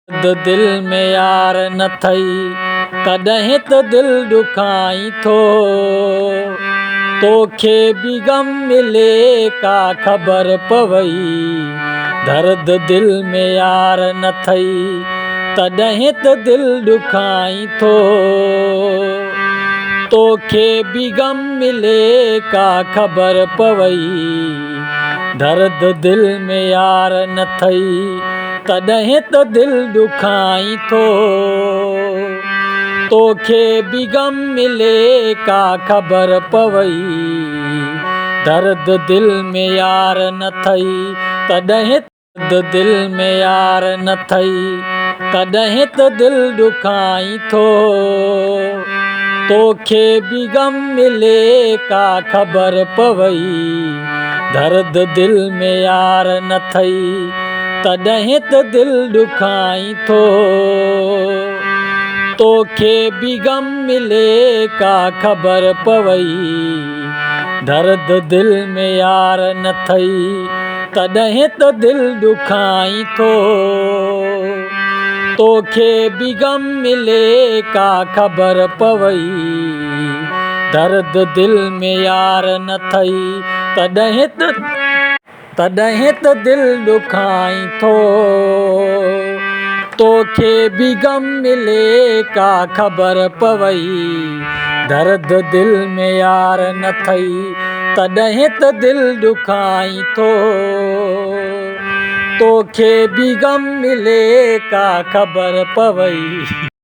दिल में यार न थई कॾहिं त दिल ॾुखाई थो। तोखे बि गम मिले का ख़बर पवई। दर्द दिल में यार न थई तॾहिं त दिल ॾुखाई थो। तोखे बि गम मिले का ख़बर पवई। दर्द दिल में यार न थई तॾहिं त दिल ॾुखाई थो। तोखे बि गम मिले का ख़बर पवई। दर्द दिल में यार न थई तॾहिं दिल में यार न थई तॾहिं त दिल ॾुखाई थो। तोखे बि गम मिले का ख़बर पवई। दर्द दिल में यार न थई तॾहिं त दिल ॾुखाई थो। तोखे बि गम मिले का ख़बर पवई। दर्द दिल में यार न थई तॾहिं त दिल ॾुखाई थो। तोखे बि गम मिले का ख़बर पवई। दर्द दिल में यार न थई तॾहिं त दिल ॾुखाई थो। तोखे बि गम मिले का ख़बर पवई। दर्द दिल में यार न थई तॾहिं त दिल ॾुखाई थो। तोखे बि गम मिले का ख़बर पवई।